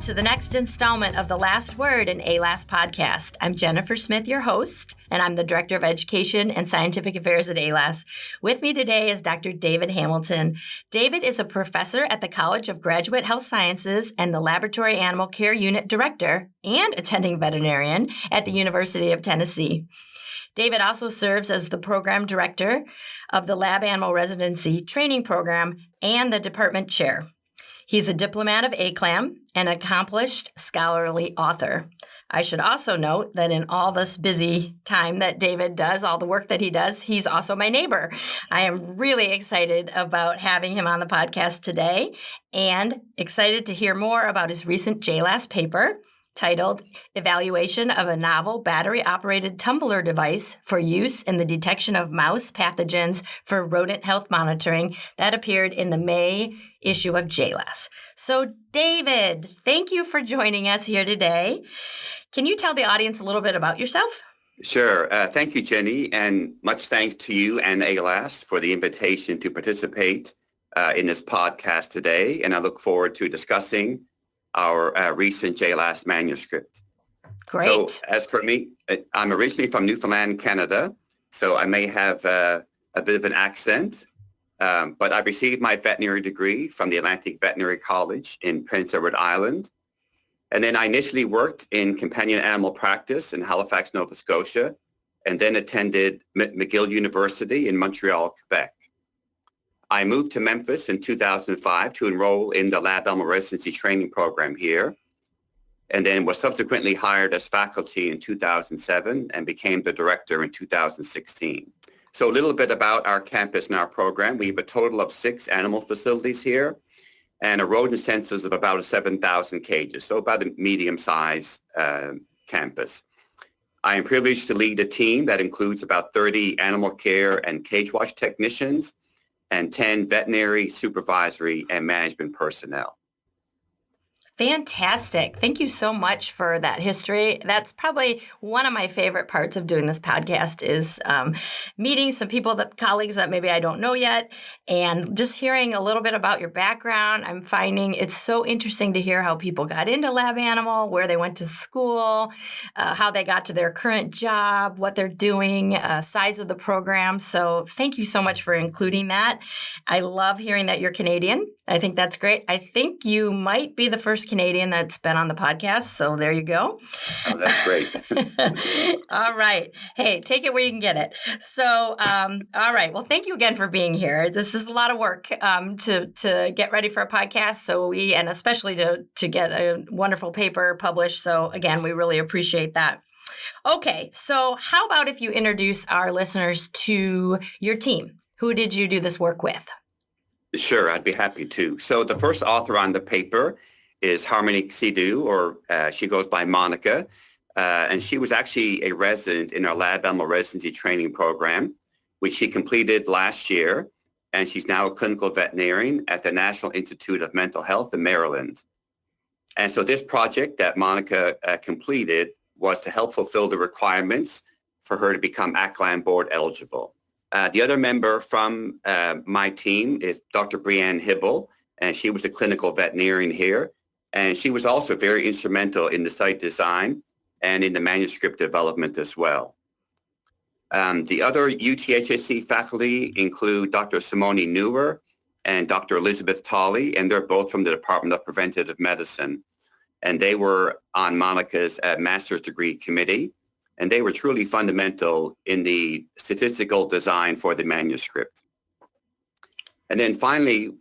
to the next installment of The Last Word, an AALAS podcast. I'm Jennifer Smith, your host, and I'm the Director of Education and Scientific Affairs at AALAS. With me today is Dr. David Hamilton. David is a professor at the College of Graduate Health Sciences and the Laboratory Animal Care Unit Director and attending veterinarian at the University of Tennessee. David also serves as the Program Director of the Lab Animal Residency Training Program and the Department Chair. He's a diplomat of AACLAM and accomplished scholarly author. I should also note that in all this busy time that David does, all the work that he does, he's also my neighbor. I am really excited about having him on the podcast today and excited to hear more about his recent JAALAS paper titled Evaluation of a Novel Battery-Operated Tumbler Device for Use in the Detection of Mouse Pathogens for Rodent Health Monitoring that appeared in the May issue of JAALAS. So, David, thank you for joining us here today. Can you tell the audience a little bit about yourself? Sure. Thank you, Jenny, and much thanks to you and AALAS for the invitation to participate in this podcast today, and I look forward to discussing our recent JAALAS manuscript. Great. So as for me, I'm originally from Newfoundland, Canada, so I may have a bit of an accent, but I received my veterinary degree from the Atlantic Veterinary College in Prince Edward Island. And then I initially worked in companion animal practice in Halifax, Nova Scotia, and then attended McGill University in Montreal, Quebec. I moved to Memphis in 2005 to enroll in the Lab Animal Residency Training Program here, and then was subsequently hired as faculty in 2007 and became the director in 2016. So a little bit about our campus and our program. We have a total of 6 animal facilities here and a rodent census of about 7,000 cages, so about a medium-sized campus. I am privileged to lead a team that includes about 30 animal care and cage watch technicians and 10 veterinary, supervisory, and management personnel. Fantastic. Thank you so much for that history. That's probably one of my favorite parts of doing this podcast is meeting some colleagues that maybe I don't know yet, and just hearing a little bit about your background. I'm finding it's so interesting to hear how people got into lab animal, where they went to school, how they got to their current job, what they're doing, size of the program. So thank you so much for including that. I love hearing that you're Canadian. I think that's great. I think you might be the first Canadian that's been on the podcast, so there you go. Oh, that's great. All right. Hey, take it where you can get it. So, all right. Well, thank you again for being here. This is a lot of work to get ready for a podcast. And especially to get a wonderful paper published. So again, we really appreciate that. Okay. So how about if you introduce our listeners to your team? Who did you do this work with? Sure, I'd be happy to. So the first author on the paper is Harmonique Sidhu, or she goes by Monica, and she was actually a resident in our Lab Animal Residency Training Program, which she completed last year, and she's now a clinical veterinarian at the National Institute of Mental Health in Maryland. And so this project that Monica completed was to help fulfill the requirements for her to become AACLAM board eligible. The other member from my team is Dr. Brianne Hibble, and she was a clinical veterinarian here. And she was also very instrumental in the site design and in the manuscript development as well. The other UTHSC faculty include Dr. Simone Newer and Dr. Elizabeth Tolley, and they're both from the Department of Preventative Medicine. And they were on Monica's master's degree committee. And they were truly fundamental in the statistical design for the manuscript. And then finally,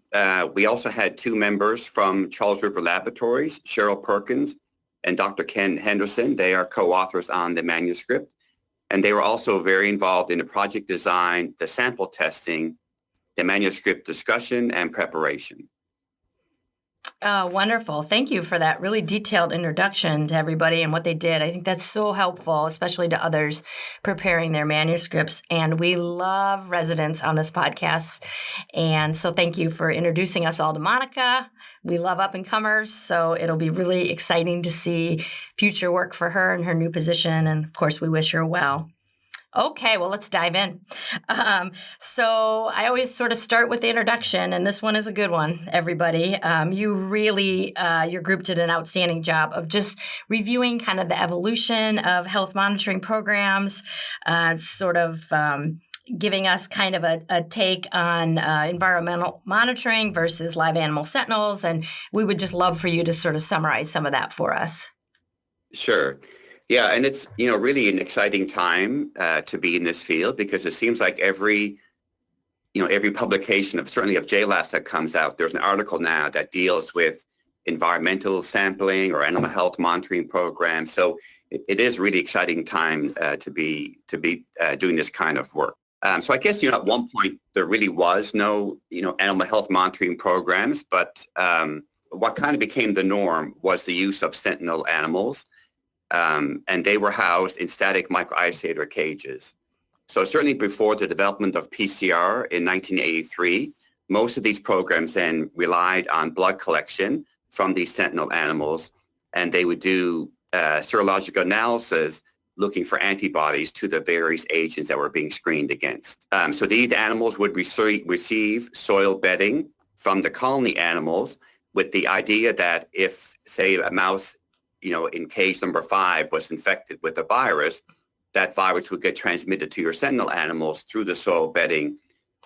we also had 2 members from Charles River Laboratories, Cheryl Perkins and Dr. Ken Henderson. They are co-authors on the manuscript. And they were also very involved in the project design, the sample testing, the manuscript discussion, and preparation. Wonderful. Thank you for that really detailed introduction to everybody and what they did. I think that's so helpful, especially to others preparing their manuscripts. And we love residents on this podcast. And so thank you for introducing us all to Monica. We love up-and-comers, so it'll be really exciting to see future work for her in her new position. And of course, we wish her well. Okay, well, let's dive in. So I always sort of start with the introduction, and this one is a good one, everybody. Your group did an outstanding job of just reviewing kind of the evolution of health monitoring programs, giving us kind of a take on environmental monitoring versus live animal sentinels. And we would just love for you to sort of summarize some of that for us. Sure. Yeah, and it's, really an exciting time to be in this field because it seems like every publication of JAALAS that comes out, there's an article now that deals with environmental sampling or animal health monitoring programs. So it is a really exciting time to be doing this kind of work. So I guess, at one point there really was no, animal health monitoring programs, but what kind of became the norm was the use of sentinel animals. And they were housed in static microisolator cages. So certainly before the development of PCR in 1983, most of these programs then relied on blood collection from these sentinel animals, and they would do serological analysis looking for antibodies to the various agents that were being screened against. So these animals would receive soil bedding from the colony animals with the idea that if, say, a mouse in cage number 5 was infected with a virus, that virus would get transmitted to your sentinel animals through the soil bedding.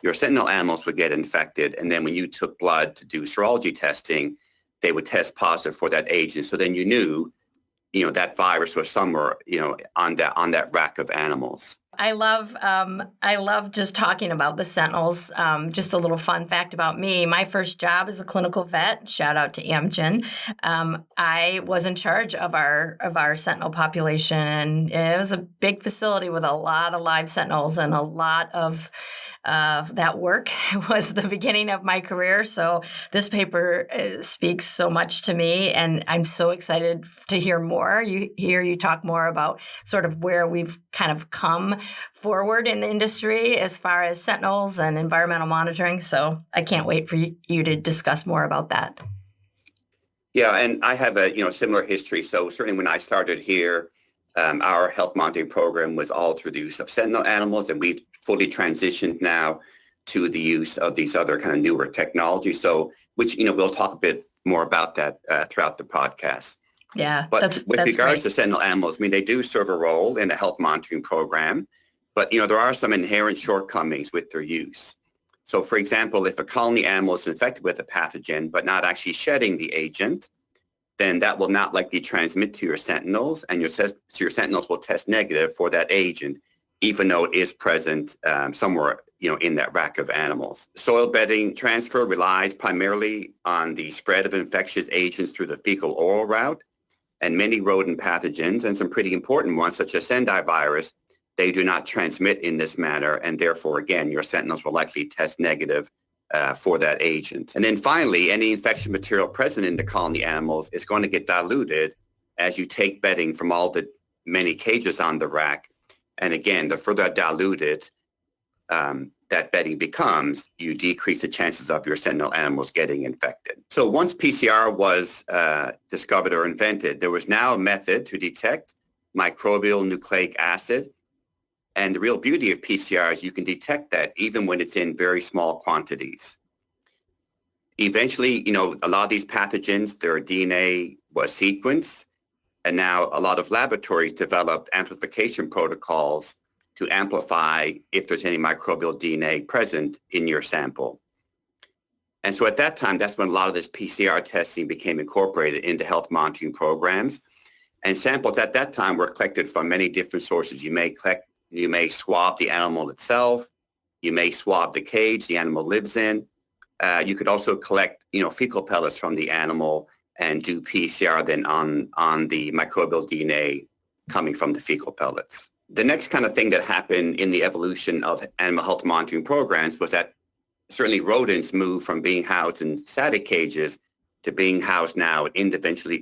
Your sentinel animals would get infected, and then when you took blood to do serology testing, they would test positive for that agent. So then you knew, that virus was somewhere, on that rack of animals. I love just talking about the sentinels. Just a little fun fact about me. My first job as a clinical vet, shout out to Amgen, I was in charge of our sentinel population. And it was a big facility with a lot of live sentinels, and a lot of that work was the beginning of my career. So this paper speaks so much to me, and I'm so excited to hear more. You talk more about sort of where we've kind of come forward in the industry as far as sentinels and environmental monitoring. So I can't wait for you to discuss more about that. Yeah, and I have a similar history. So certainly when I started here, our health monitoring program was all through the use of sentinel animals, and we've fully transitioned now to the use of these other kind of newer technologies. So which we'll talk a bit more about that throughout the podcast. Yeah, but with regards great. to sentinel animals, they do serve a role in the health monitoring program, but there are some inherent shortcomings with their use. So for example, if a colony animal is infected with a pathogen but not actually shedding the agent, then that will not likely transmit to your sentinels, and your sentinels will test negative for that agent, even though it is present somewhere in that rack of animals. Soil bedding transfer relies primarily on the spread of infectious agents through the fecal-oral route. And many rodent pathogens, and some pretty important ones, such as Sendai virus, they do not transmit in this manner, and therefore, again, your sentinels will likely test negative for that agent. And then finally, any infection material present in the colony animals is going to get diluted as you take bedding from all the many cages on the rack. And again, the further diluted that bedding becomes, you decrease the chances of your sentinel animals getting infected. So once PCR was discovered or invented, there was now a method to detect microbial nucleic acid. And the real beauty of PCR is you can detect that even when it's in very small quantities. Eventually, a lot of these pathogens, their DNA was sequenced, and now a lot of laboratories developed amplification protocols to amplify if there's any microbial DNA present in your sample. And so at that time, that's when a lot of this PCR testing became incorporated into health monitoring programs. And samples at that time were collected from many different sources. You may swab the animal itself. You may swab the cage the animal lives in. You could also collect, fecal pellets from the animal and do PCR then on the microbial DNA coming from the fecal pellets. The next kind of thing that happened in the evolution of animal health monitoring programs was that certainly rodents moved from being housed in static cages to being housed now in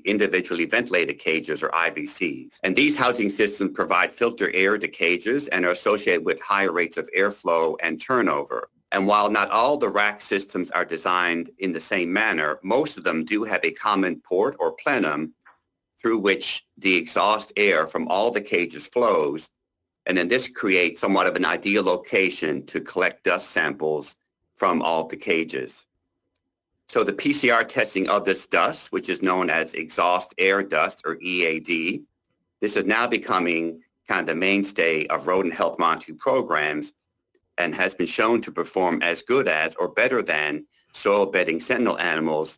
individually ventilated cages, or IVCs. And these housing systems provide filter air to cages and are associated with higher rates of airflow and turnover. And while not all the rack systems are designed in the same manner, most of them do have a common port or plenum through which the exhaust air from all the cages flows And then this creates somewhat of an ideal location to collect dust samples from all of the cages. So the PCR testing of this dust, which is known as exhaust air dust or EAD, this is now becoming kind of the mainstay of rodent health monitoring programs and has been shown to perform as good as or better than soil bedding sentinel animals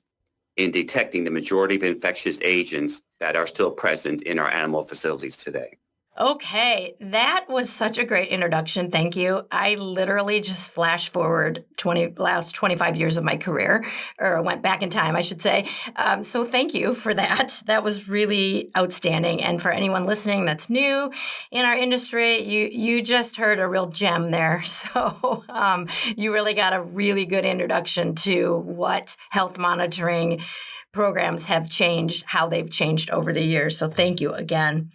in detecting the majority of infectious agents that are still present in our animal facilities today. Okay, that was such a great introduction. Thank you. I literally just flash forward last 25 years of my career, or went back in time, I should say. So thank you for that. That was really outstanding. And for anyone listening that's new in our industry, you just heard a real gem there. So you really got a really good introduction to what health monitoring programs have changed, how they've changed over the years. So thank you again.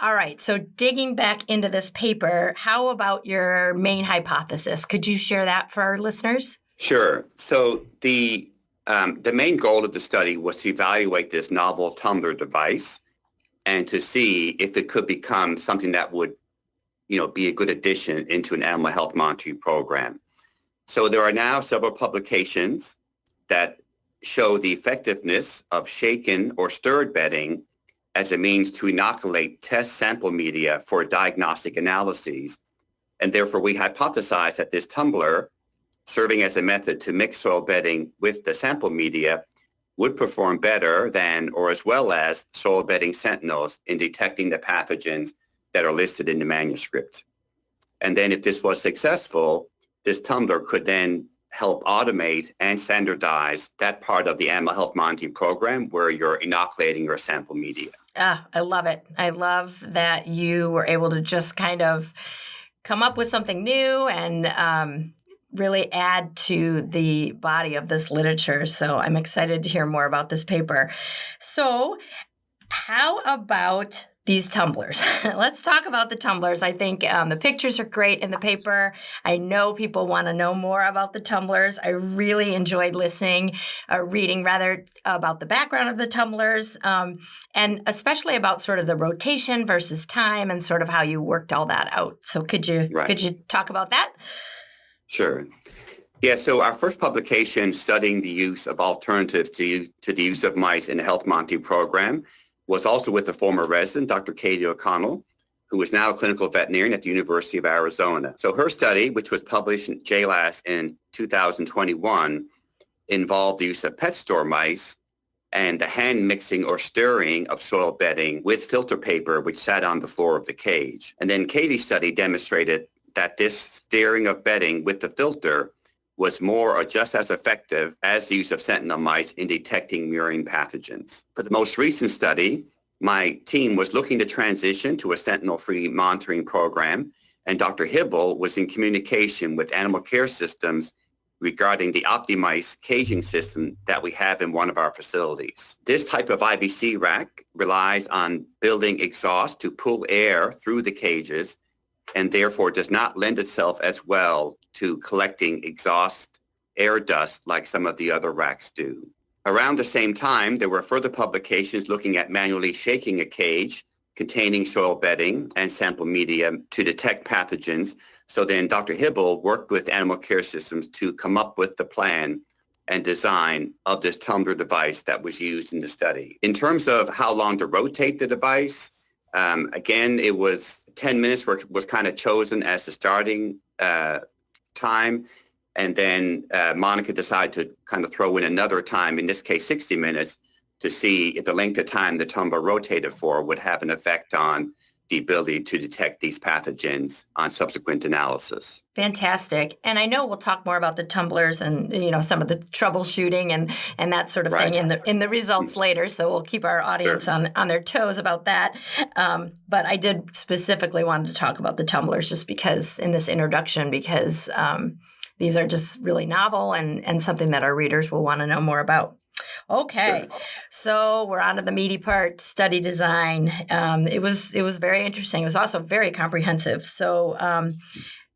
All right. So digging back into this paper, how about your main hypothesis? Could you share that for our listeners? Sure. So the main goal of the study was to evaluate this novel tumbler device and to see if it could become something that would, be a good addition into an animal health monitoring program. So there are now several publications that show the effectiveness of shaken or stirred bedding as a means to inoculate test sample media for diagnostic analyses. And therefore, we hypothesize that this tumbler, serving as a method to mix soil bedding with the sample media, would perform better than or as well as soil bedding sentinels in detecting the pathogens that are listed in the manuscript. And then if this was successful, this tumbler could then help automate and standardize that part of the animal health monitoring program where you're inoculating your sample media. I love it. I love that you were able to just kind of come up with something new and really add to the body of this literature. So I'm excited to hear more about this paper. So how about these tumblers? Let's talk about the tumblers. I think the pictures are great in the paper. I know people want to know more about the tumblers. I really enjoyed reading about the background of the tumblers, and especially about sort of the rotation versus time and sort of how you worked all that out. So could you talk about that? Sure. Yeah, so our first publication studying the use of alternatives to the use of mice in the health monitoring program was also with a former resident, Dr. Katie O'Connell, who is now a clinical veterinarian at the University of Arizona. So her study, which was published in JAALAS in 2021, involved the use of pet store mice and the hand mixing or stirring of soil bedding with filter paper, which sat on the floor of the cage. And then Katie's study demonstrated that this stirring of bedding with the filter was more or just as effective as the use of sentinel mice in detecting murine pathogens. For the most recent study, my team was looking to transition to a sentinel-free monitoring program, and Dr. Hibble was in communication with animal care systems regarding the OptiMice caging system that we have in one of our facilities. This type of IBC rack relies on building exhaust to pull air through the cages and therefore does not lend itself as well to collecting exhaust air dust like some of the other racks do. Around the same time, there were further publications looking at manually shaking a cage containing soil bedding and sample media to detect pathogens. So then Dr. Hibble worked with animal care systems to come up with the plan and design of this tumbler device that was used in the study. In terms of how long to rotate the device, again, it was 10 minutes was kind of chosen as the starting time. And then Monica decided to kind of throw in another time, in this case 60 minutes, to see if the length of time the tumbler rotated for would have an effect on the ability to detect these pathogens on subsequent analysis. Fantastic. And I know we'll talk more about the tumblers and, some of the troubleshooting and that sort of thing in the results later. So we'll keep our audience on their toes about that. But I did specifically want to talk about the tumblers just because in this introduction, because these are just really novel and something that our readers will want to know more about. Okay, sure. So we're on to the meaty part, study design. It was very interesting. It was also very comprehensive. So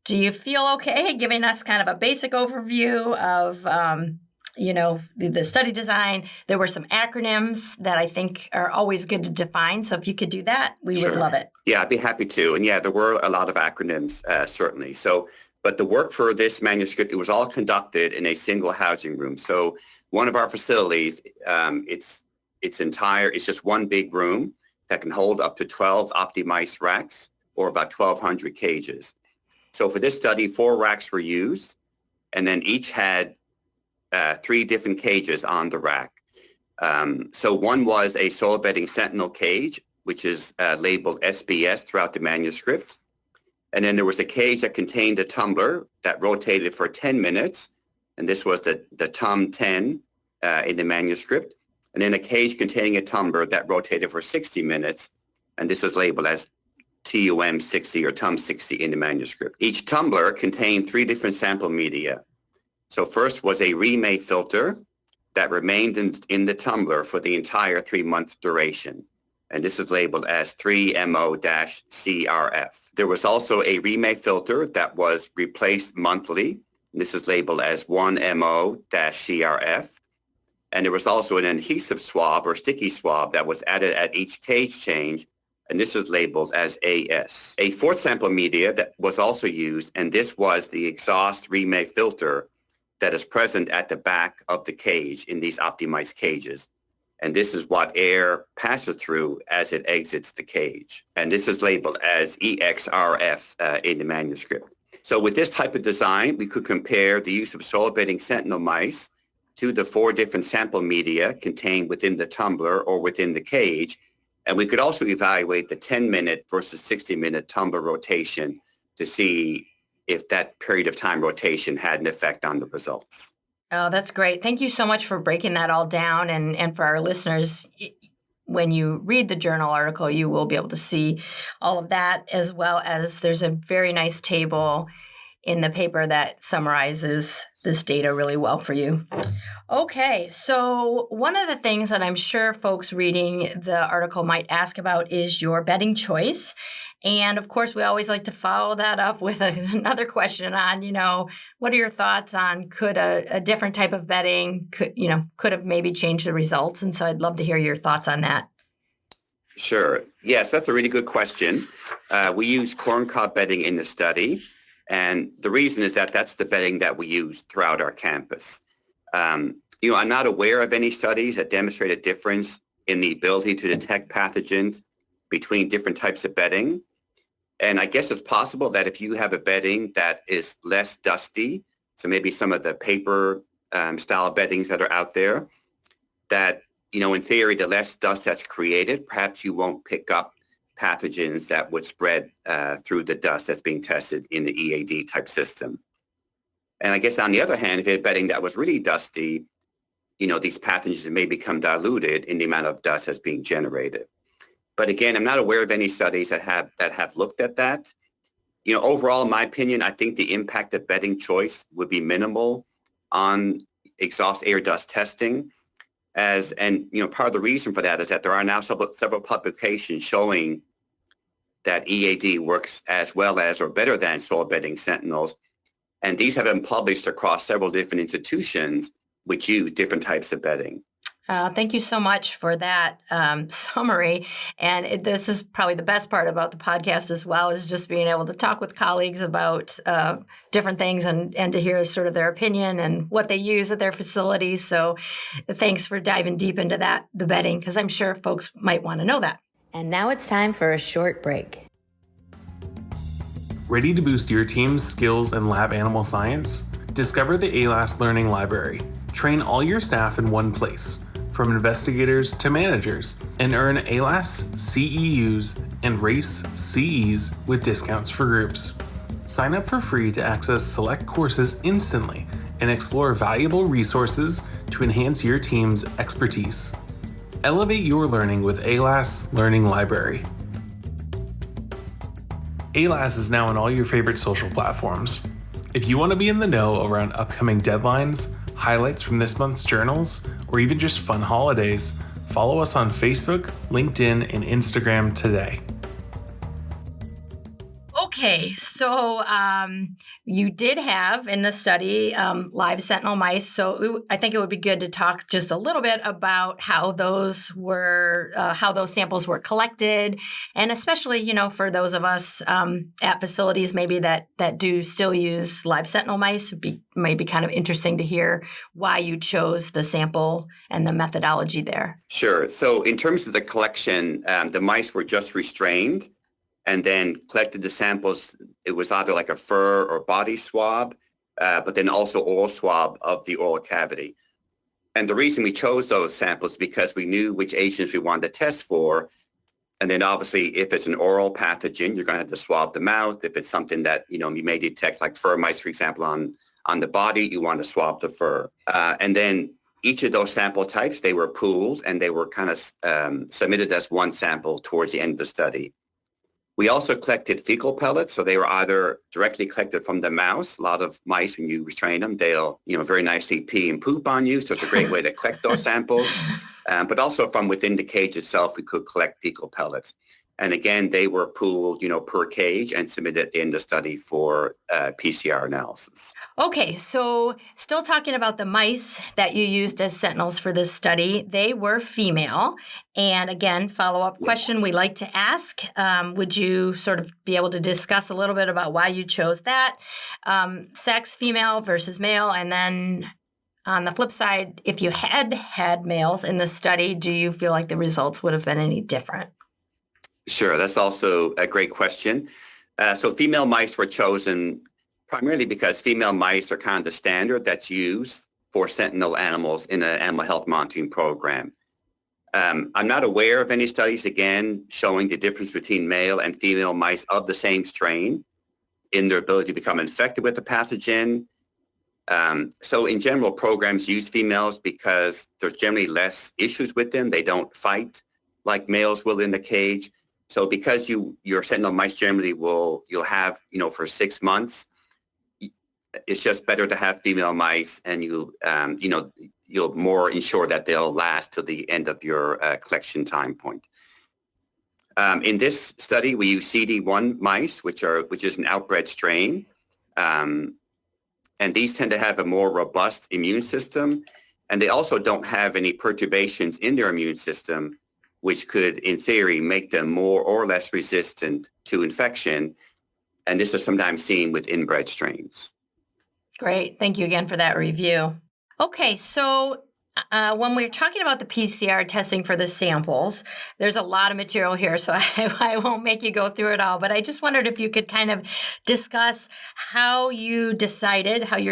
do you feel okay giving us kind of a basic overview of the study design. There were some acronyms that I think are always good to define. So if you could do that, we would love it. Yeah, I'd be happy to. And yeah, there were a lot of acronyms, certainly. But the work for this manuscript, it was all conducted in a single housing room. So one of our facilities, it's just one big room that can hold up to 12 OptiMice racks or about 1,200 cages. So for this study, 4 racks were used, and then each had 3 different cages on the rack. So one was a soil bedding sentinel cage, which is labeled SBS throughout the manuscript. And then there was a cage that contained a tumbler that rotated for 10 minutes. And this was the TUM-10 in the manuscript. And then a cage containing a tumbler that rotated for 60 minutes. And this is labeled as TUM-60 or TUM-60 in the manuscript. Each tumbler contained 3 different sample media. So first was a remake filter that remained in the tumbler for the entire 3-month duration. And this is labeled as 3MO-CRF. There was also a remake filter that was replaced monthly. And this is labeled as 1MO-CRF. And there was also an adhesive swab or sticky swab that was added at each cage change. And this is labeled as AS. A 4th sample media that was also used, and this was the exhaust remake filter that is present at the back of the cage in these OptiMice cages. And this is what air passes through as it exits the cage. And this is labeled as EXRF in the manuscript. So with this type of design, we could compare the use of soil bedding sentinel mice to the 4 different sample media contained within the tumbler or within the cage. And we could also evaluate the 10-minute versus 60-minute tumbler rotation to see if that period of time rotation had an effect on the results. Oh, that's great. Thank you so much for breaking that all down. And for our listeners, when you read the journal article, you will be able to see all of that, as well as there's a very nice table in the paper that summarizes this data really well for you. Okay, so one of the things that I'm sure folks reading the article might ask about is your bedding choice. And of course, we always like to follow that up with another question on, what are your thoughts on could a different type of bedding could have maybe changed the results? And so I'd love to hear your thoughts on that. Sure. Yes, that's a really good question. We use corncob bedding in the study. And the reason is that that's the bedding that we use throughout our campus. I'm not aware of any studies that demonstrate a difference in the ability to detect pathogens between different types of bedding. And I guess it's possible that if you have a bedding that is less dusty, so maybe some of the paper style beddings that are out there, that, in theory, the less dust that's created, perhaps you won't pick up pathogens that would spread through the dust that's being tested in the EAD type system. And I guess on the other hand, if you had bedding that was really dusty, these pathogens may become diluted in the amount of dust that's being generated. But again, I'm not aware of any studies that have looked at that. Overall, in my opinion, I think the impact of bedding choice would be minimal on exhaust air dust testing. Part of the reason for that is that there are now several publications showing that EAD works as well as or better than soil bedding sentinels. And these have been published across several different institutions which use different types of bedding. Thank you so much for that summary. And this is probably the best part about the podcast as well, is just being able to talk with colleagues about different things and to hear sort of their opinion and what they use at their facilities. So thanks for diving deep into that, the bedding, because I'm sure folks might want to know that. And now it's time for a short break. Ready to boost your team's skills in lab animal science? Discover the AALAS Learning Library. Train all your staff in one place, from investigators to managers, and earn AALAS, CEUs, and RACE CEs with discounts for groups. Sign up for free to access select courses instantly and explore valuable resources to enhance your team's expertise. Elevate your learning with AALAS Learning Library. AALAS is now on all your favorite social platforms. If you want to be in the know around upcoming deadlines, highlights from this month's journals, or even just fun holidays, follow us on Facebook, LinkedIn, and Instagram today. Okay, so you did have in the study live sentinel mice. So I think it would be good to talk just a little bit about how those samples were collected, and especially for those of us at facilities maybe that do still use live sentinel mice. It'd be maybe kind of interesting to hear why you chose the sample and the methodology there. Sure. So in terms of the collection, the mice were just restrained and then collected the samples. It was either like a fur or body swab, but then also oral swab of the oral cavity. And the reason we chose those samples is because we knew which agents we wanted to test for. And then obviously, if it's an oral pathogen, you're going to have to swab the mouth. If it's something that, you may detect, like fur mice, for example, on the body, you want to swab the fur. And then each of those sample types, they were pooled and they were kind of submitted as one sample towards the end of the study. We also collected fecal pellets, so they were either directly collected from the mouse. A lot of mice, when you restrain them, they'll, very nicely pee and poop on you, so it's a great way to collect those samples. But also from within the cage itself, we could collect fecal pellets. And again, they were pooled, per cage and submitted in the study for PCR analysis. Okay, so still talking about the mice that you used as sentinels for this study, they were female. And again, follow-up question we like to ask, would you sort of be able to discuss a little bit about why you chose that? Sex, female versus male, and then on the flip side, if you had males in the study, do you feel like the results would have been any different? Sure, that's also a great question. So female mice were chosen primarily because female mice are kind of the standard that's used for sentinel animals in an animal health monitoring program. I'm not aware of any studies, again, showing the difference between male and female mice of the same strain in their ability to become infected with the pathogen. So in general, programs use females because there's generally less issues with them. They don't fight like males will in the cage. So because your sentinel mice generally you'll have, for 6 months, it's just better to have female mice, and you'll more ensure that they'll last till the end of your collection time point. In this study, we use CD1 mice, which is an outbred strain. And these tend to have a more robust immune system, and they also don't have any perturbations in their immune system, which could, in theory, make them more or less resistant to infection. And this is sometimes seen with inbred strains. Great. Thank you again for that review. Okay, so when we're talking about the PCR testing for the samples, there's a lot of material here, so I won't make you go through it all. But I just wondered if you could kind of discuss how your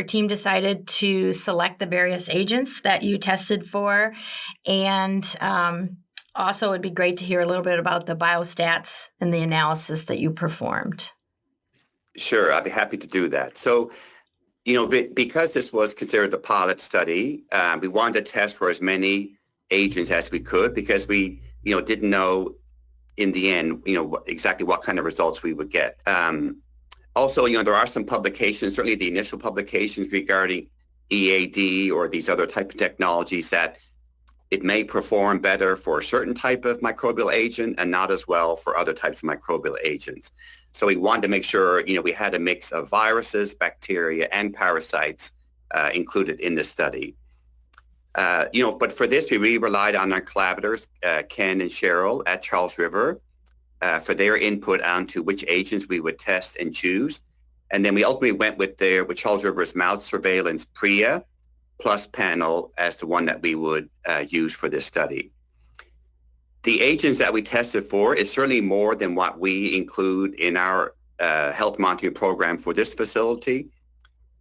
team decided to select the various agents that you tested for, and also, it'd be great to hear a little bit about the biostats and the analysis that you performed. Sure, I'd be happy to do that. So, because this was considered a pilot study, we wanted to test for as many agents as we could, because we, didn't know in the end, exactly what kind of results we would get. Also, there are some publications, certainly the initial publications regarding EAD or these other type of technologies, that it may perform better for a certain type of microbial agent and not as well for other types of microbial agents. So we wanted to make sure, we had a mix of viruses, bacteria, and parasites included in the study. But for this, we really relied on our collaborators, Ken and Cheryl at Charles River, for their input onto which agents we would test and choose. And then we ultimately went with Charles River's mouth surveillance PRIA plus panel as the one that we would use for this study. The agents that we tested for is certainly more than what we include in our health monitoring program for this facility.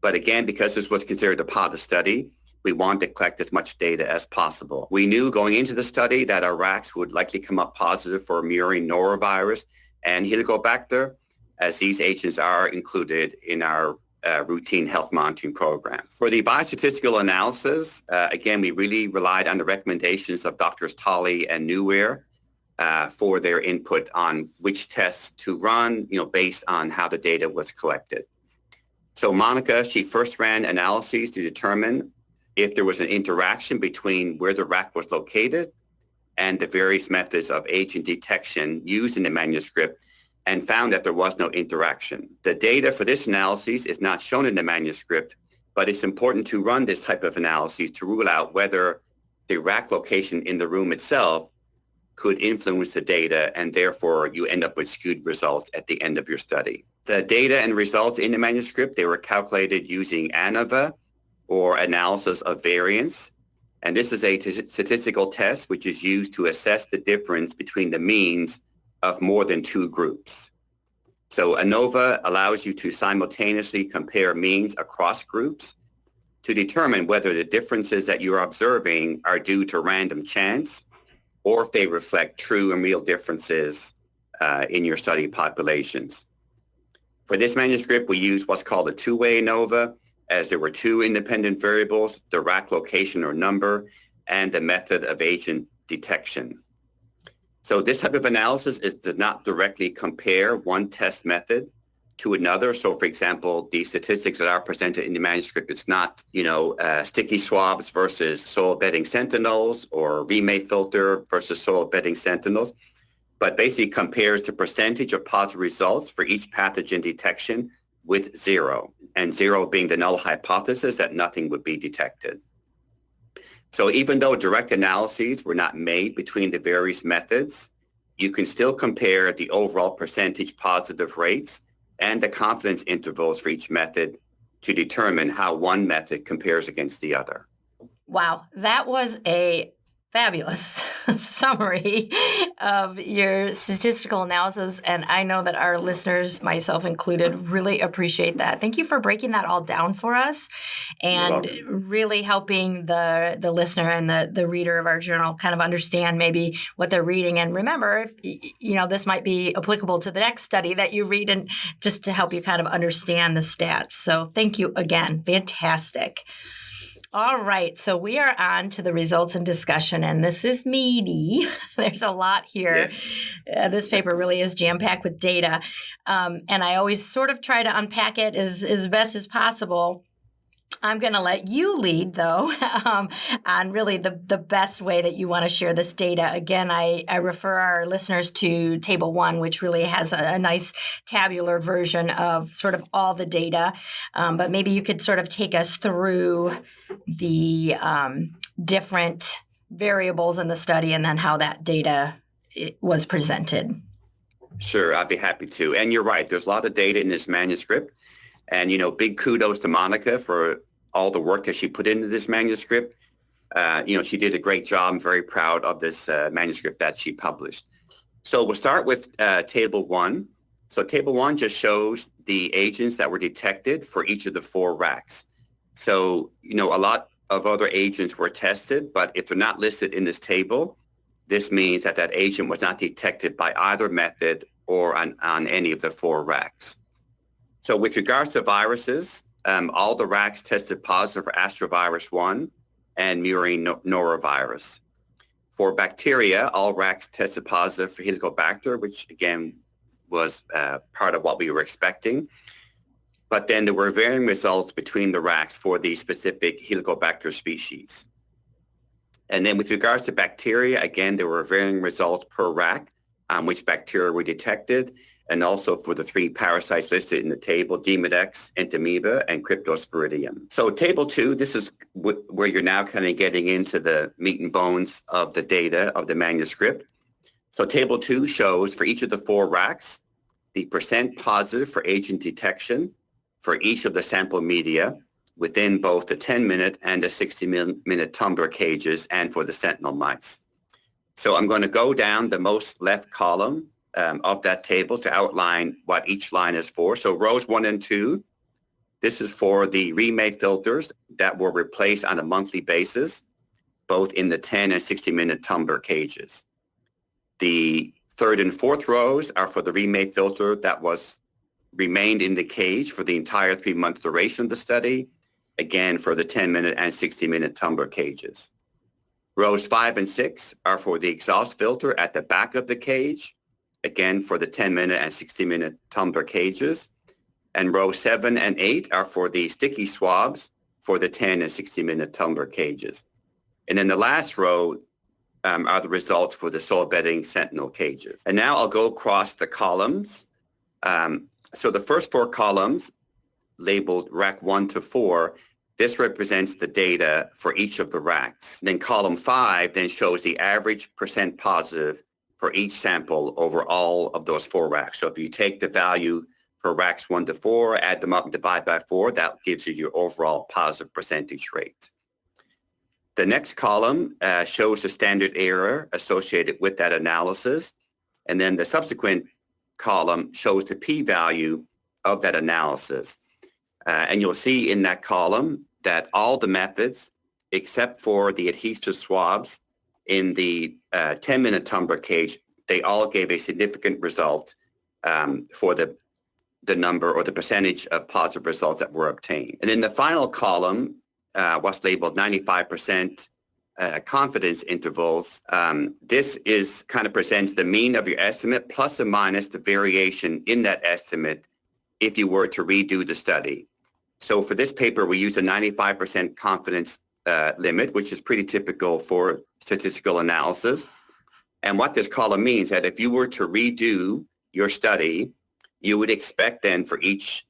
But again, because this was considered a pilot study, we wanted to collect as much data as possible. We knew going into the study that our rats would likely come up positive for murine norovirus and Helicobacter, as these agents are included in our routine health monitoring program. For the biostatistical analysis, again, we really relied on the recommendations of Drs. Tolley and Newware for their input on which tests to run, based on how the data was collected. So Monica, she first ran analyses to determine if there was an interaction between where the rat was located and the various methods of agent detection used in the manuscript, and found that there was no interaction. The data for this analysis is not shown in the manuscript, but it's important to run this type of analysis to rule out whether the rack location in the room itself could influence the data, and therefore you end up with skewed results at the end of your study. The data and results in the manuscript, they were calculated using ANOVA, or analysis of variance. And this is a statistical test which is used to assess the difference between the means of more than two groups. So ANOVA allows you to simultaneously compare means across groups to determine whether the differences that you're observing are due to random chance or if they reflect true and real differences in your study populations. For this manuscript, we used what's called a two-way ANOVA, as there were two independent variables, the rack location or number, and the method of agent detection. So this type of analysis does not directly compare one test method to another. So for example, the statistics that are presented in the manuscript, it's not, sticky swabs versus soil bedding sentinels or remake filter versus soil bedding sentinels, but basically compares the percentage of positive results for each pathogen detection with 0, and 0 being the null hypothesis that nothing would be detected. So even though direct analyses were not made between the various methods, you can still compare the overall percentage positive rates and the confidence intervals for each method to determine how one method compares against the other. Wow, that was a fabulous summary of your statistical analysis. And I know that our listeners, myself included, really appreciate that. Thank you for breaking that all down for us and really helping the listener and the reader of our journal kind of understand maybe what they're reading. And remember, this might be applicable to the next study that you read, and just to help you kind of understand the stats. So thank you again. Fantastic. All right, so we are on to the results and discussion, and this is meaty. There's a lot here. Yeah. This paper really is jam-packed with data, and I always sort of try to unpack it as best as possible. I'm going to let you lead, though, on really the best way that you want to share this data. Again, I refer our listeners to Table 1, which really has a nice tabular version of sort of all the data. But maybe you could sort of take us through the different variables in the study and then how that data was presented. Sure, I'd be happy to. And you're right, there's a lot of data in this manuscript. And, big kudos to Monica for all the work that she put into this manuscript. She did a great job. I'm very proud of this manuscript that she published. So we'll start with Table 1. So Table 1 just shows the agents that were detected for each of the 4 racks. So, a lot of other agents were tested, but if they're not listed in this table, this means that agent was not detected by either method or on any of the 4 racks. So with regards to viruses, all the racks tested positive for astrovirus 1 and murine norovirus. For bacteria, all racks tested positive for Helicobacter, which again was part of what we were expecting. But then there were varying results between the racks for the specific Helicobacter species. And then with regards to bacteria, again, there were varying results per rack on which bacteria were detected, and also for the 3 parasites listed in the table, Demodex, Entamoeba, and Cryptosporidium. So Table 2, this is where you're now kind of getting into the meat and bones of the data of the manuscript. So Table 2 shows for each of the 4 racks, the percent positive for agent detection for each of the sample media within both the 10-minute and the 60-minute tumbler cages and for the sentinel mice. So I'm going to go down the most left column of that table to outline what each line is for. So rows 1 and 2, this is for the remake filters that were replaced on a monthly basis, both in the 10 and 60-minute tumbler cages. The 3rd and 4th rows are for the remake filter that remained in the cage for the entire 3-month duration of the study, again for the 10-minute and 60-minute tumbler cages. Rows 5 and 6 are for the exhaust filter at the back of the cage, again for the 10-minute and 60-minute tumbler cages. And rows 7 and 8 are for the sticky swabs for the 10 and 60-minute tumbler cages. And then the last row are the results for the soil bedding sentinel cages. And now I'll go across the columns So the first 4 columns labeled rack 1 to 4, this represents the data for each of the racks. Then column 5 then shows the average percent positive for each sample over all of those 4 racks. So if you take the value for racks 1 to 4, add them up and divide by 4, that gives you your overall positive percentage rate. The next column shows the standard error associated with that analysis. And then the subsequent column shows the p-value of that analysis. And you'll see in that column that all the methods, except for the adhesive swabs in the 10-minute tumbler cage, they all gave a significant result for the number or the percentage of positive results that were obtained. And in the final column, what's labeled 95% confidence intervals, this is kind of presents the mean of your estimate plus or minus the variation in that estimate if you were to redo the study. So for this paper, we use a 95% confidence limit, which is pretty typical for statistical analysis. And what this column means that if you were to redo your study, you would expect then for each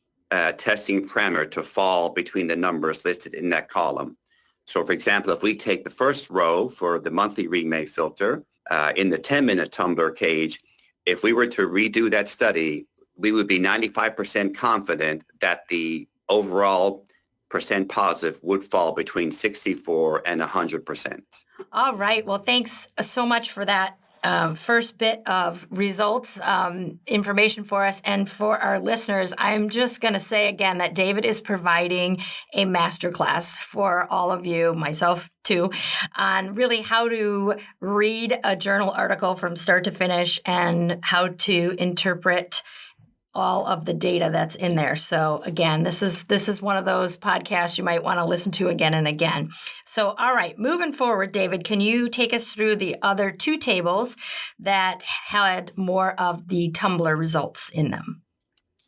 testing parameter to fall between the numbers listed in that column. So for example, if we take the first row for the monthly remake filter in the 10-minute tumbler cage, if we were to redo that study, we would be 95% confident that the overall percent positive would fall between 64 and 100%. All right. Well, thanks so much for that first bit of results information for us. And for our listeners, I'm just going to say again that David is providing a masterclass for all of you, myself too, on really how to read a journal article from start to finish and how to interpret all of the data that's in there. So again, this is one of those podcasts you might want to listen to again and again. So, all right, moving forward, David, can you take us through the other 2 tables that had more of the tumbler results in them?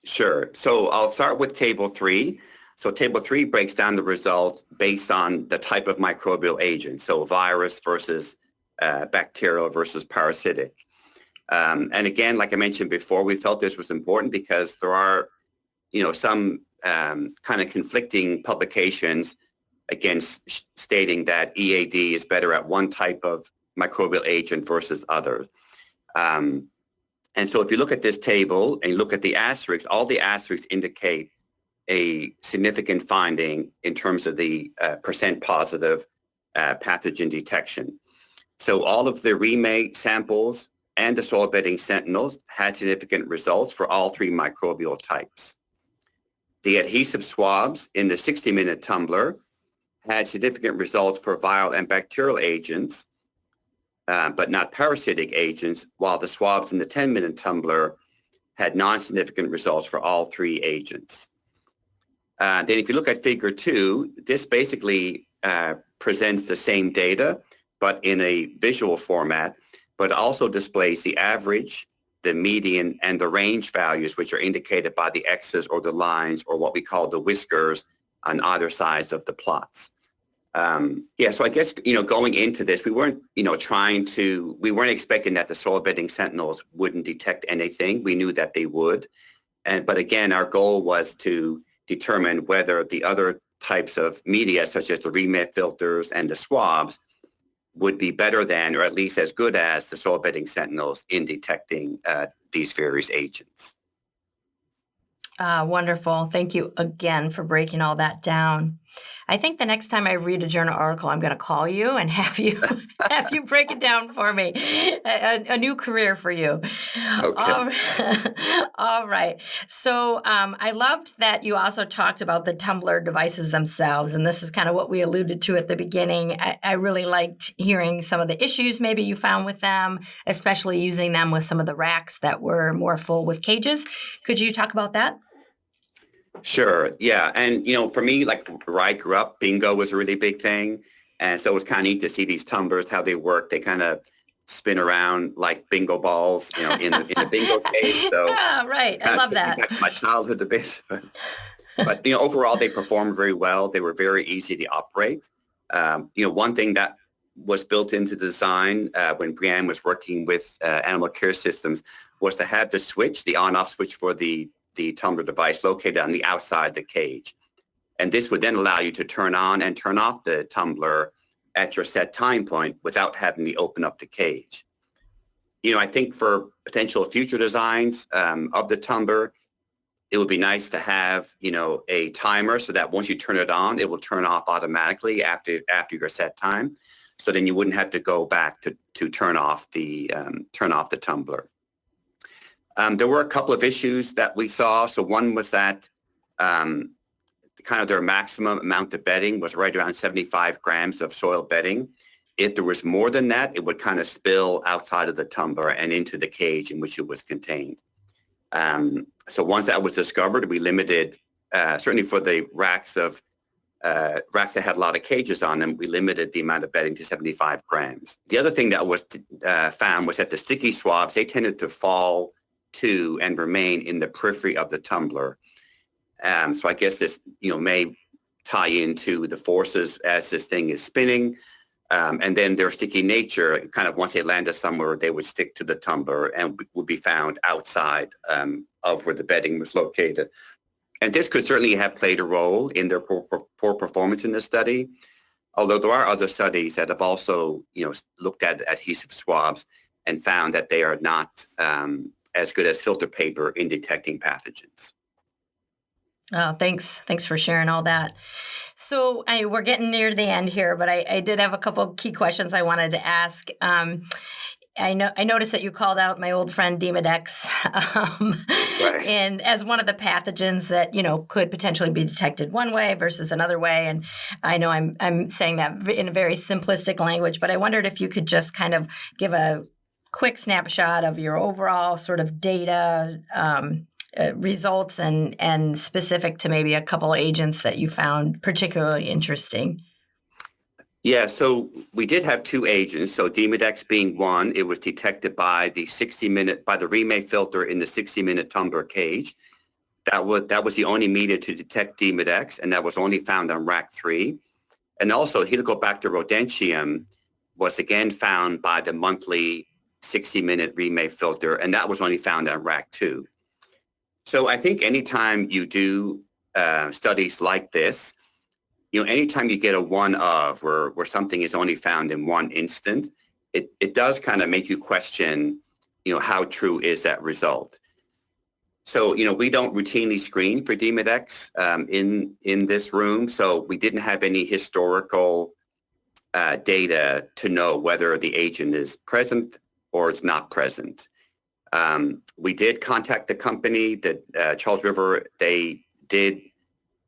Sure. So I'll start with table 3. So table 3 breaks down the results based on the type of microbial agent. So virus versus bacterial versus parasitic. And again, like I mentioned before, we felt this was important because there are, some kind of conflicting publications against stating that EAD is better at one type of microbial agent versus others. And so if you look at this table and you look at the asterisks, all the asterisks indicate a significant finding in terms of the percent positive pathogen detection. So all of the remake samples and the soil bedding sentinels had significant results for all 3 microbial types. The adhesive swabs in the 60-minute tumbler had significant results for viral and bacterial agents, but not parasitic agents, while the swabs in the 10-minute tumbler had non-significant results for all 3 agents. Then if you look at figure 2, this basically presents the same data, but in a visual format, but also displays the average, the median, and the range values, which are indicated by the X's or the lines or what we call the whiskers on either sides of the plots. So I guess, going into this, we weren't, we weren't expecting that the soil bedding sentinels wouldn't detect anything. We knew that they would. But again, our goal was to determine whether the other types of media, such as the remake filters and the swabs, would be better than, or at least as good as, the soil bedding sentinels in detecting these various agents. Wonderful. Thank you again for breaking all that down. I think the next time I read a journal article, I'm going to call you and have you break it down for me. A new career for you. Okay. All right. So I loved that you also talked about the tumbler devices themselves, and this is kind of what we alluded to at the beginning. I really liked hearing some of the issues maybe you found with them, especially using them with some of the racks that were more full with cages. Could you talk about that? Sure. Yeah. And, for me, like where I grew up, bingo was a really big thing. And so it was kind of neat to see these tumblers, how they work. They kind of spin around like bingo balls, in the bingo cage. So yeah, right. I love that. Back to my childhood a bit. But, overall, they performed very well. They were very easy to operate. One thing that was built into design when Brianne was working with animal care systems was to have the switch, the on-off switch for the tumbler device located on the outside of the cage. And this would then allow you to turn on and turn off the tumbler at your set time point without having to open up the cage. I think for potential future designs of the tumbler, it would be nice to have, a timer so that once you turn it on, it will turn off automatically after your set time. So then you wouldn't have to go back to turn off the tumbler. There were a couple of issues that we saw. So one was that kind of their maximum amount of bedding was right around 75 grams of soil bedding. If there was more than that, it would kind of spill outside of the tumbler and into the cage in which it was contained. So once that was discovered, we limited, certainly for the racks that had a lot of cages on them, we limited the amount of bedding to 75 grams. The other thing that was found was that the sticky swabs, they tended to fall to and remain in the periphery of the tumbler. So I guess this, may tie into the forces as this thing is spinning. And then their sticky nature, kind of once they landed somewhere, they would stick to the tumbler and would be found outside of where the bedding was located. And this could certainly have played a role in their poor performance in the study, although there are other studies that have also, looked at adhesive swabs and found that they are not as good as filter paper in detecting pathogens. Oh, thanks for sharing all that. So we're getting near the end here, but I did have a couple of key questions I wanted to ask. I noticed that you called out my old friend Demodex Right. and as one of the pathogens that could potentially be detected one way versus another way. And I know I'm saying that in a very simplistic language, but I wondered if you could just kind of give a quick snapshot of your overall sort of data results and specific to maybe a couple agents that you found particularly interesting. Yeah, so we did have two agents. So Demodex being one, it was detected by the remake filter in the 60-minute tumbler cage. That was the only media to detect Demodex, and that was only found on rack 3. And also Helicobacter rodentium was again found by the monthly 60-minute remake filter, and that was only found on rack 2. So I think anytime you do studies like this, anytime you get a one of where something is only found in one instant, it does kind of make you question, how true is that result? So, we don't routinely screen for Demodex in this room, so we didn't have any historical data to know whether the agent is present or it's not present. We did contact the company, that Charles River. They did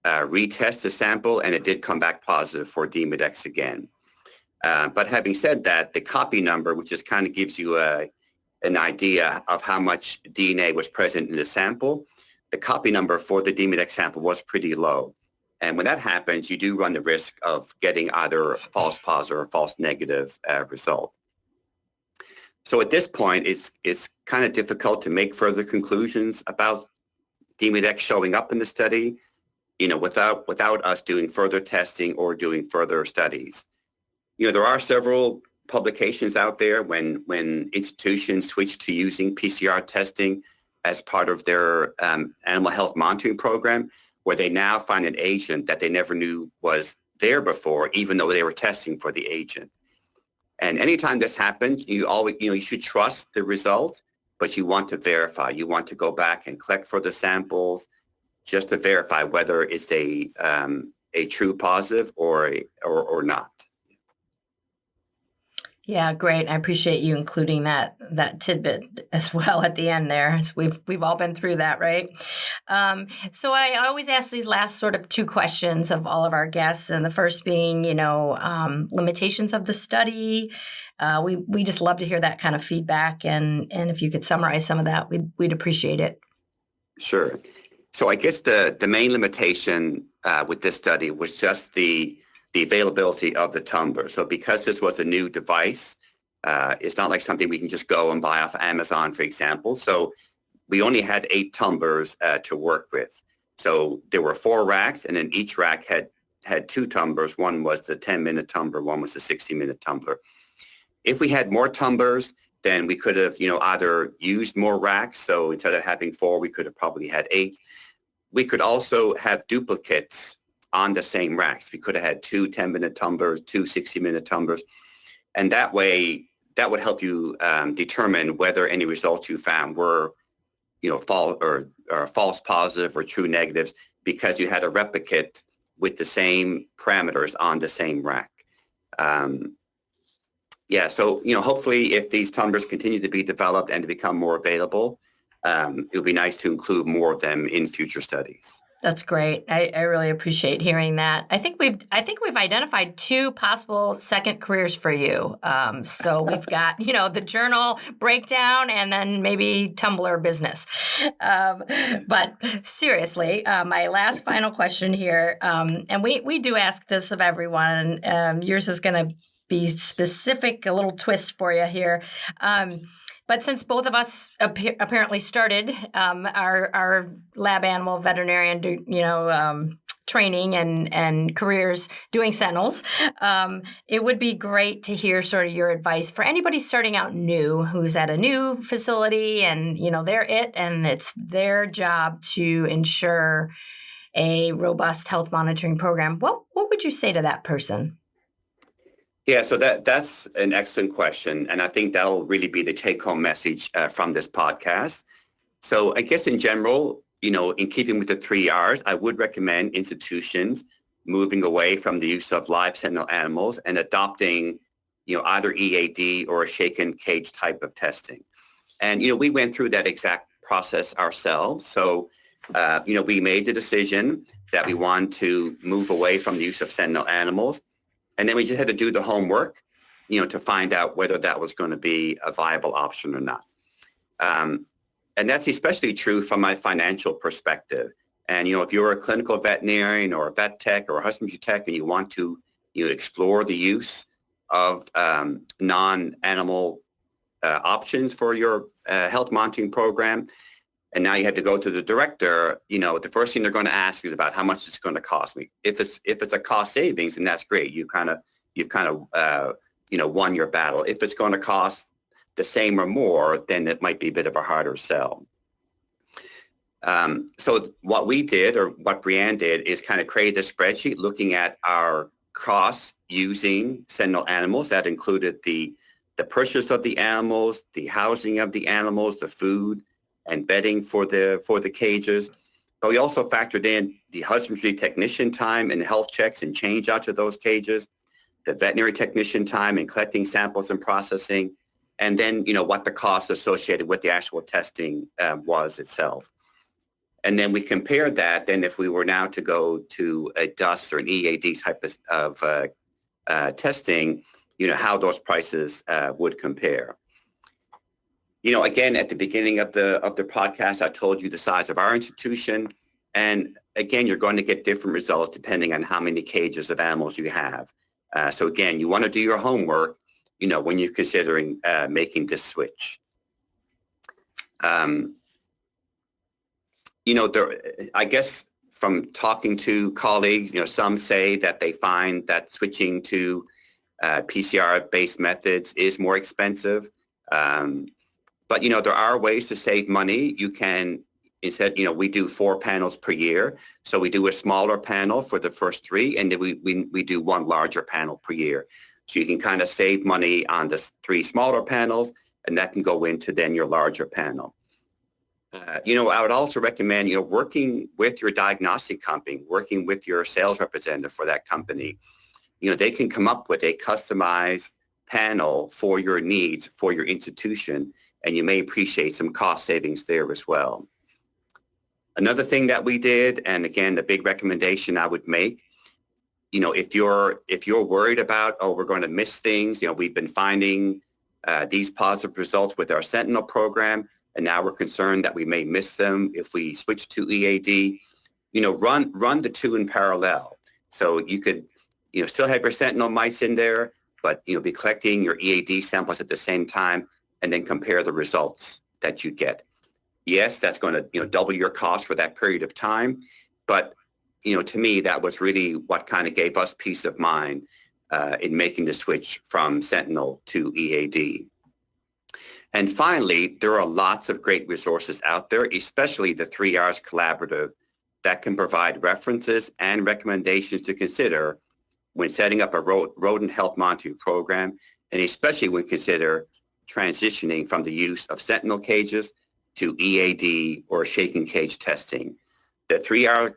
retest the sample, and it did come back positive for Demodex again. But having said that, the copy number, which just kind of gives you an idea of how much DNA was present in the sample, the copy number for the Demodex sample was pretty low. And when that happens, you do run the risk of getting either a false positive or false negative result. So at this point, it's kind of difficult to make further conclusions about Demodex showing up in the study, without us doing further testing or doing further studies. There are several publications out there when institutions switch to using PCR testing as part of their animal health monitoring program, where they now find an agent that they never knew was there before, even though they were testing for the agent. And anytime this happens, you always, you should trust the result, but you want to verify. You want to go back and collect further samples just to verify whether it's a true positive or not. Yeah, great. I appreciate you including that tidbit as well at the end there. We've all been through that, right? So I always ask these last sort of two questions of all of our guests, and the first being, limitations of the study. We just love to hear that kind of feedback, and if you could summarize some of that, we'd appreciate it. Sure. So I guess the main limitation with this study was just the availability of the tumbler. So because this was a new device, it's not like something we can just go and buy off Amazon, for example. So we only had 8 tumblers to work with. So there were 4 racks, and then each rack had 2 tumblers. One was the 10-minute tumbler, one was the 60-minute tumbler. If we had more tumblers, then we could have, either used more racks. So instead of having 4, we could have probably had 8. We could also have duplicates on the same racks. We could have had 2 10-minute tumblers, 2 60-minute tumblers. And that way, that would help you determine whether any results you found were, false or false positive or true negatives, because you had a replicate with the same parameters on the same rack. So, hopefully if these tumblers continue to be developed and to become more available, it would be nice to include more of them in future studies. That's great. I really appreciate hearing that. I think we've identified 2 possible second careers for you. So we've got, the journal breakdown and then maybe tumbler business. But seriously, my last final question here, and we do ask this of everyone, yours is going to be specific, a little twist for you here. But since both of us apparently started our lab animal veterinarian, training and careers doing sentinels, it would be great to hear sort of your advice for anybody starting out new, who's at a new facility and, and it's their job to ensure a robust health monitoring program. What would you say to that person? Yeah, so that's an excellent question. And I think that'll really be the take-home message from this podcast. So I guess in general, in keeping with the 3 R's, I would recommend institutions moving away from the use of live sentinel animals and adopting, either EAD or a shaken cage type of testing. And, we went through that exact process ourselves. So, we made the decision that we want to move away from the use of sentinel animals. And then we just had to do the homework, to find out whether that was going to be a viable option or not. And that's especially true from my financial perspective. And, if you're a clinical veterinarian or a vet tech or a husbandry tech and you want to explore the use of non-animal options for your health monitoring program, and now you have to go to the director, the first thing they're going to ask is about how much it's going to cost me. If it's a cost savings, then that's great. You've kind of won your battle. If it's going to cost the same or more, then it might be a bit of a harder sell. So what we did, or what Brianne did, is kind of create a spreadsheet looking at our costs using sentinel animals. That included the purchase of the animals, the housing of the animals, the food and bedding for the cages. But we also factored in the husbandry technician time and health checks and change outs of those cages, the veterinary technician time and collecting samples and processing, and then, what the cost associated with the actual testing was itself. And then we compared that, then if we were now to go to a DUS or an EAD type of testing, how those prices would compare. Again, at the beginning of the podcast, I told you the size of our institution. And again, you're going to get different results depending on how many cages of animals you have. So again, you want to do your homework, when you're considering making this switch. I guess from talking to colleagues, some say that they find that switching to PCR-based methods is more expensive. But, there are ways to save money. You can, instead, we do 4 panels per year. So we do a smaller panel for the first 3, and then we do 1 larger panel per year. So you can kind of save money on the 3 smaller panels, and that can go into then your larger panel. I would also recommend, working with your diagnostic company, working with your sales representative for that company. They can come up with a customized panel for your needs, for your institution, and you may appreciate some cost savings there as well. Another thing that we did, and again, the big recommendation I would make, if you're worried about, we're going to miss things, we've been finding these positive results with our Sentinel program, and now we're concerned that we may miss them if we switch to EAD, run the 2 in parallel. So you could, still have your Sentinel mice in there, but, be collecting your EAD samples at the same time, and then compare the results that you get. Yes, that's going to, double your cost for that period of time. But, to me, that was really what kind of gave us peace of mind in making the switch from Sentinel to EAD. And finally, there are lots of great resources out there, especially the 3Rs Collaborative, that can provide references and recommendations to consider when setting up a rodent health monitoring program, and especially when consider transitioning from the use of sentinel cages to EAD or shaking cage testing. The 3Rs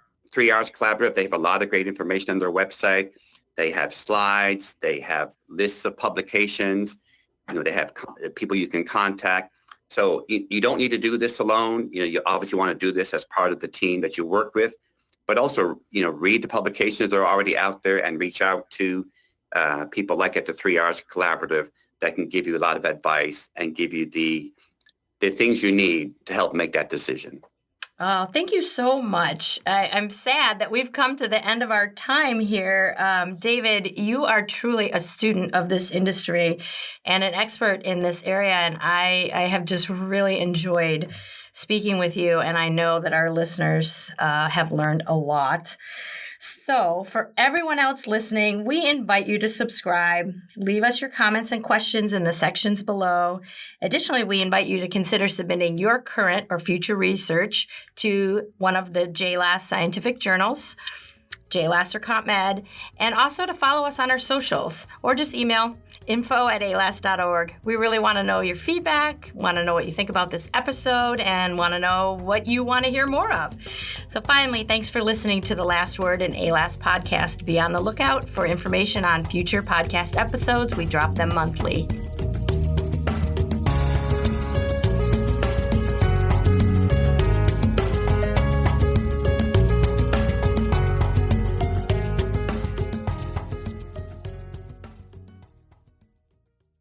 Collaborative, they have a lot of great information on their website. They have slides, they have lists of publications, they have people you can contact. So you don't need to do this alone. You obviously want to do this as part of the team that you work with, but also, read the publications that are already out there and reach out to people like at the 3Rs Collaborative that can give you a lot of advice and give you the things you need to help make that decision. Oh, thank you so much. I'm sad that we've come to the end of our time here. David, you are truly a student of this industry and an expert in this area, and I have just really enjoyed speaking with you, and I know that our listeners have learned a lot. So for everyone else listening, we invite you to subscribe. Leave us your comments and questions in the sections below. Additionally, we invite you to consider submitting your current or future research to one of the JAALAS scientific journals, JAALAS or CompMed, and also to follow us on our socials or just email info@aalas.org. We really want to know your feedback, want to know what you think about this episode, and want to know what you want to hear more of. So finally, thanks for listening to the Last Word in AALAS podcast. Be on the lookout for information on future podcast episodes. We drop them monthly.